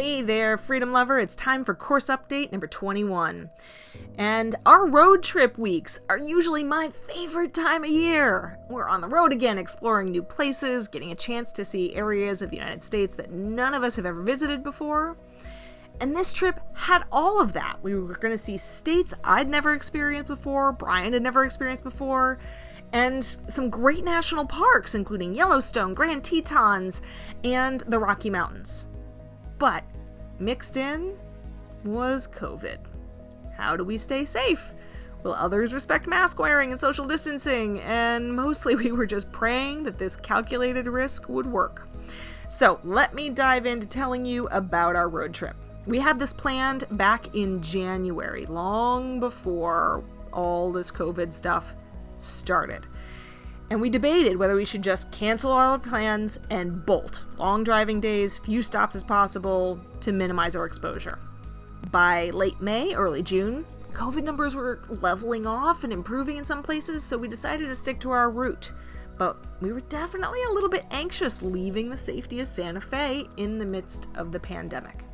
Hey there, freedom lover. It's time for course update number 21. And our road trip weeks are usually my favorite time of year. We're on the road again, exploring new places, getting a chance to see areas of the United States that none of us have ever visited before. And this trip had all of that. We were going to see states I'd never experienced before, Brian had never experienced before, and some great national parks, including Yellowstone, Grand Tetons, and the Rocky Mountains. But mixed in was COVID. How do we stay safe? Will others respect mask wearing and social distancing? And mostly we were just praying that this calculated risk would work. So let me dive into telling you about our road trip. We had this planned back in January, long before all this COVID stuff started. And we debated whether we should just cancel all our plans and bolt. Long driving days, few stops as possible to minimize our exposure. By late May, early June, COVID numbers were leveling off and improving in some places, so we decided to stick to our route. But we were definitely a little bit anxious leaving the safety of Santa Fe in the midst of the pandemic.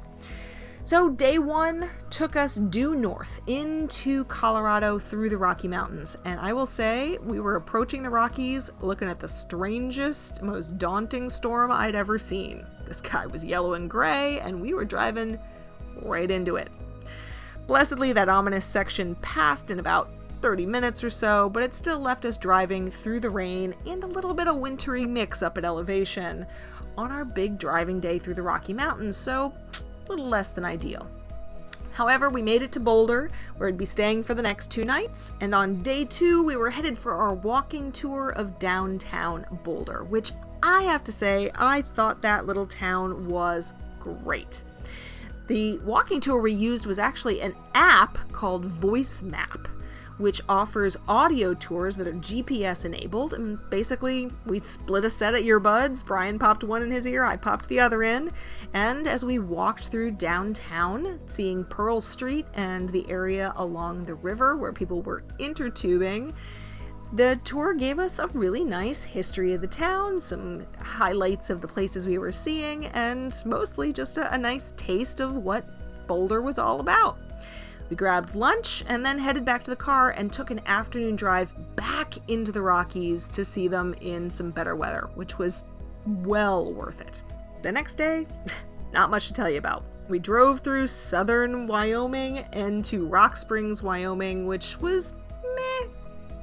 So day one took us due north into Colorado through the Rocky Mountains. And I will say, we were approaching the Rockies looking at the strangest, most daunting storm I'd ever seen. The sky was yellow and gray, and we were driving right into it. Blessedly, that ominous section passed in about 30 minutes or so, but it still left us driving through the rain and a little bit of wintry mix up at elevation on our big driving day through the Rocky Mountains, so a little less than ideal. However, we made it to Boulder, where I'd be staying for the next 2 nights, and on day 2, we were headed for our walking tour of downtown Boulder, which I have to say, I thought that little town was great. The walking tour we used was actually an app called Voice Map, which offers audio tours that are GPS enabled, and basically we split a set of earbuds. Brian popped one in his ear, I popped the other in, and as we walked through downtown, seeing Pearl Street and the area along the river where people were intertubing, the tour gave us a really nice history of the town, some highlights of the places we were seeing, and mostly just a nice taste of what Boulder was all about. We grabbed lunch and then headed back to the car and took an afternoon drive back into the Rockies to see them in some better weather, which was well worth it. The next day, not much to tell you about. We drove through southern Wyoming and to Rock Springs, Wyoming, which was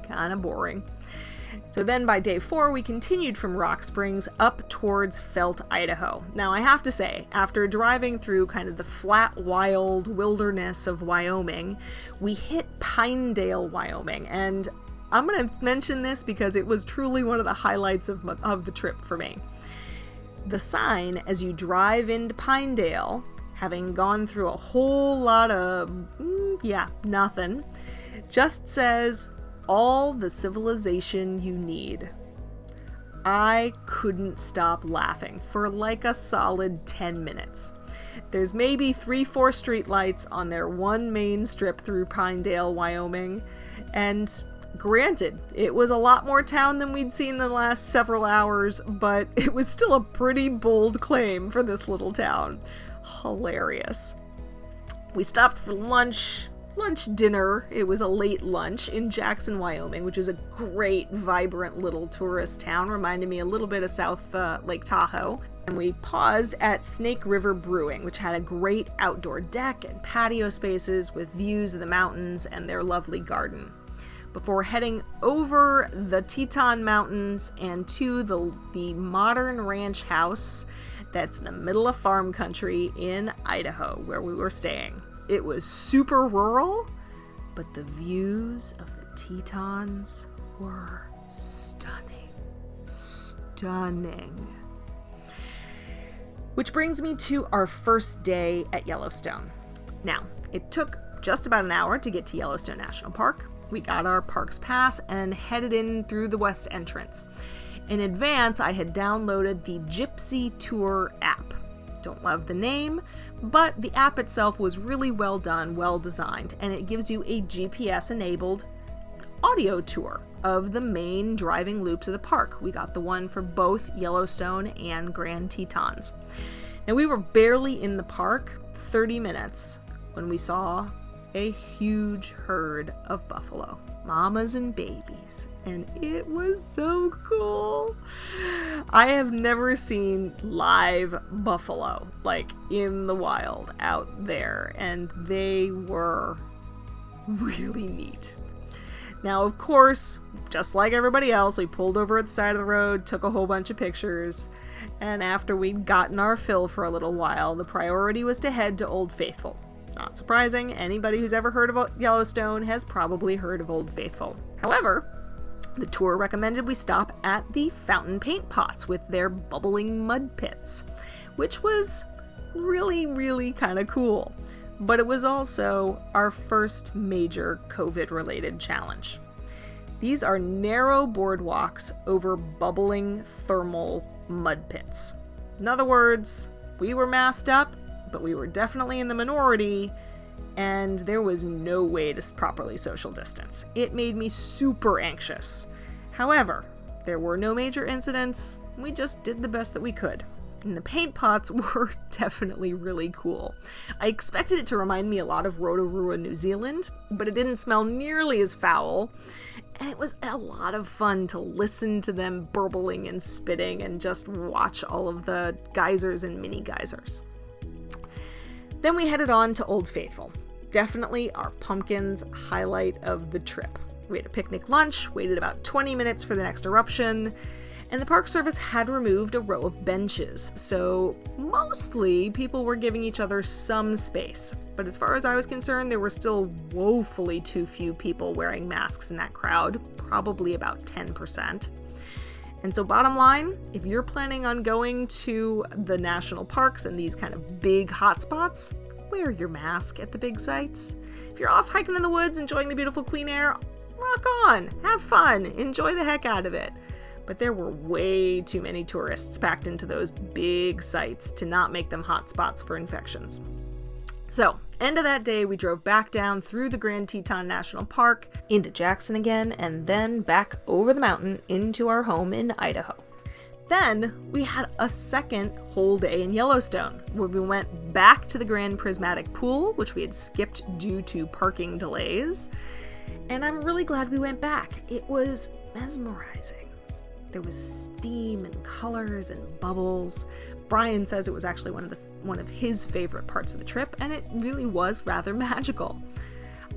kind of boring. So then by day 4, we continued from Rock Springs up towards Felt, Idaho. Now I have to say, after driving through kind of the flat, wild wilderness of Wyoming, we hit Pinedale, Wyoming. And I'm going to mention this because it was truly one of the highlights of the trip for me. The sign as you drive into Pinedale, having gone through a whole lot of, nothing, just says, "All the civilization you need." I couldn't stop laughing for like a solid 10 minutes. There's maybe 3-4 street lights on their one main strip through Pinedale, Wyoming, and granted, it was a lot more town than we'd seen in the last several hours, but it was still a pretty bold claim for this little town. Hilarious. We stopped for dinner. It was a late lunch in Jackson, Wyoming, which is a great, vibrant little tourist town. Reminded me a little bit of South Lake Tahoe. And we paused at Snake River Brewing, which had a great outdoor deck and patio spaces with views of the mountains and their lovely garden, before heading over the Teton Mountains and to the modern ranch house that's in the middle of farm country in Idaho, where we were staying. It was super rural, but the views of the Tetons were stunning. Stunning. Which brings me to our first day at Yellowstone. Now, it took just about an hour to get to Yellowstone National Park. We got our parks pass and headed in through the west entrance. In advance, I had downloaded the Gypsy Tour app. Don't love the name, but the app itself was really well done, well designed, and it gives you a GPS-enabled audio tour of the main driving loops of the park. We got the one for both Yellowstone and Grand Tetons. And we were barely in the park 30 minutes when we saw a huge herd of buffalo, mamas and babies, and it was so cool. I have never seen live buffalo, like in the wild out there, and they were really neat. Now, of course, just like everybody else, we pulled over at the side of the road, took a whole bunch of pictures, and after we'd gotten our fill for a little while, the priority was to head to Old Faithful. Not surprising, anybody who's ever heard of Yellowstone has probably heard of Old Faithful. However, the tour recommended we stop at the fountain paint pots with their bubbling mud pits, which was really, really kind of cool. But it was also our first major COVID-related challenge. These are narrow boardwalks over bubbling thermal mud pits. In other words, we were masked up, but we were definitely in the minority, and there was no way to properly social distance. It made me super anxious. However, there were no major incidents. We just did the best that we could. And the paint pots were definitely really cool. I expected it to remind me a lot of Rotorua, New Zealand, but it didn't smell nearly as foul. And it was a lot of fun to listen to them burbling and spitting and just watch all of the geysers and mini geysers. Then we headed on to Old Faithful. Definitely our pumpkins highlight of the trip. We had a picnic lunch, waited about 20 minutes for the next eruption, and the Park Service had removed a row of benches, so mostly people were giving each other some space. But as far as I was concerned, there were still woefully too few people wearing masks in that crowd, probably about 10%. And so bottom line, if you're planning on going to the national parks and these kind of big hotspots, wear your mask at the big sites. If you're off hiking in the woods, enjoying the beautiful clean air, rock on, have fun, enjoy the heck out of it. But there were way too many tourists packed into those big sites to not make them hotspots for infections. So, end of that day, we drove back down through the Grand Teton National Park, into Jackson again, and then back over the mountain into our home in Idaho. Then, we had a second whole day in Yellowstone, where we went back to the Grand Prismatic Pool, which we had skipped due to parking delays. And I'm really glad we went back. It was mesmerizing. There was steam and colors and bubbles. Brian says it was actually one of his favorite parts of the trip, and it really was rather magical.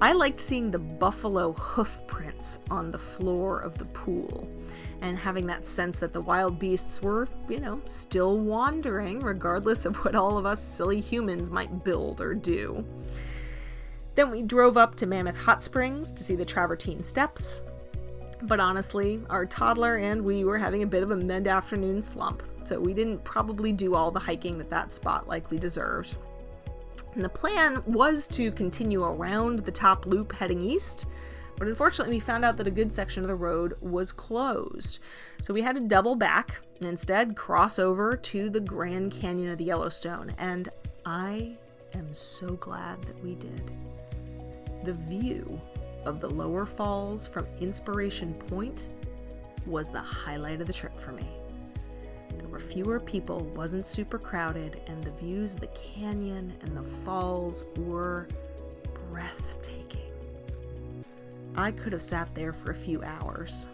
I liked seeing the buffalo hoof prints on the floor of the pool and having that sense that the wild beasts were, still wandering regardless of what all of us silly humans might build or do. Then we drove up to Mammoth Hot Springs to see the Travertine Steps. But honestly, our toddler and we were having a bit of a mid-afternoon slump, so we didn't probably do all the hiking that spot likely deserved. And the plan was to continue around the top loop heading east, but unfortunately we found out that a good section of the road was closed. So we had to double back and instead cross over to the Grand Canyon of the Yellowstone, and I am so glad that we did. The view of the lower falls from Inspiration Point was the highlight of the trip for me. There were fewer people, wasn't super crowded, and the views of the canyon and the falls were breathtaking. I could have sat there for a few hours.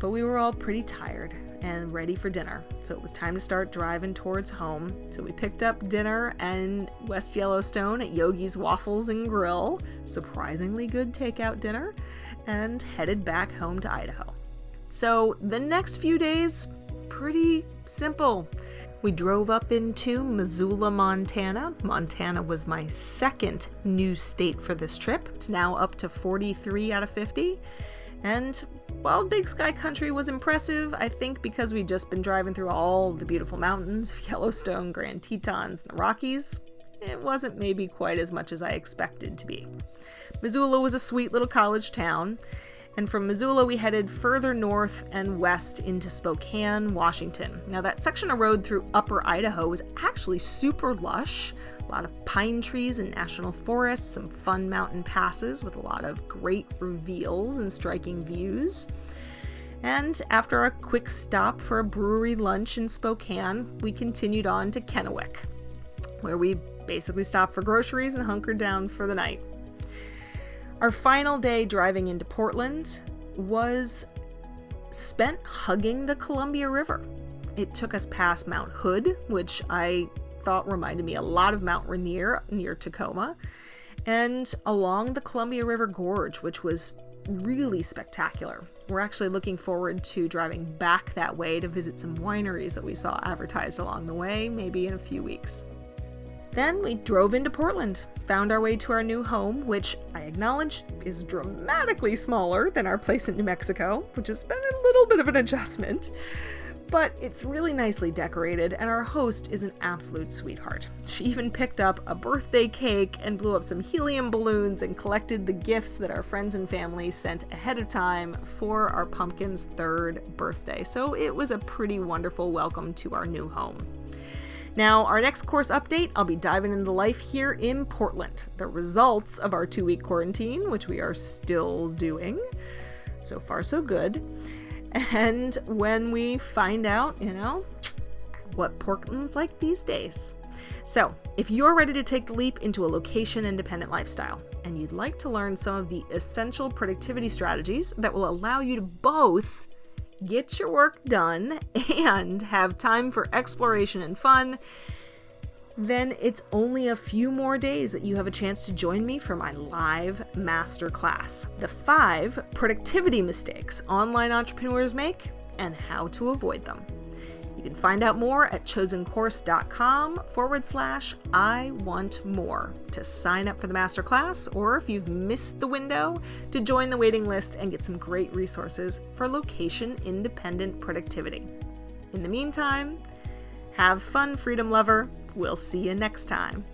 But we were all pretty tired and ready for dinner, so it was time to start driving towards home. So we picked up dinner in West Yellowstone at Yogi's Waffles and Grill, surprisingly good takeout dinner, and headed back home to Idaho. So the next few days, pretty simple. We drove up into Missoula, Montana. Montana was my second new state for this trip, now up to 43 out of 50. And while Big Sky Country was impressive, I think because we'd just been driving through all the beautiful mountains of Yellowstone, Grand Tetons, and the Rockies, it wasn't maybe quite as much as I expected to be. Missoula was a sweet little college town, and from Missoula we headed further north and west into Spokane, Washington. Now that section of road through upper Idaho was actually super lush, a lot of pine trees and national forests, some fun mountain passes with a lot of great reveals and striking views. And after a quick stop for a brewery lunch in Spokane, we continued on to Kennewick, where we basically stopped for groceries and hunkered down for the night. Our final day driving into Portland was spent hugging the Columbia River. It took us past Mount Hood, which I thought reminded me a lot of Mount Rainier near Tacoma, and along the Columbia River Gorge, which was really spectacular. We're actually looking forward to driving back that way to visit some wineries that we saw advertised along the way, maybe in a few weeks. Then we drove into Portland, found our way to our new home, which I acknowledge is dramatically smaller than our place in New Mexico, which has been a little bit of an adjustment. But it's really nicely decorated, and our host is an absolute sweetheart. She even picked up a birthday cake and blew up some helium balloons and collected the gifts that our friends and family sent ahead of time for our pumpkin's 3rd birthday. So it was a pretty wonderful welcome to our new home. Now, our next course update, I'll be diving into life here in Portland. The results of our 2-week quarantine, which we are still doing. So far, so good. And when we find out, what Portland's like these days. So, if you're ready to take the leap into a location-independent lifestyle, and you'd like to learn some of the essential productivity strategies that will allow you to both get your work done and have time for exploration and fun, then it's only a few more days that you have a chance to join me for my live masterclass, The 5 Productivity Mistakes Online Entrepreneurs Make and How to Avoid Them. You can find out more at chosencourse.com/I want more to sign up for the masterclass, or if you've missed the window, to join the waiting list and get some great resources for location-independent productivity. In the meantime, have fun, freedom lover. We'll see you next time.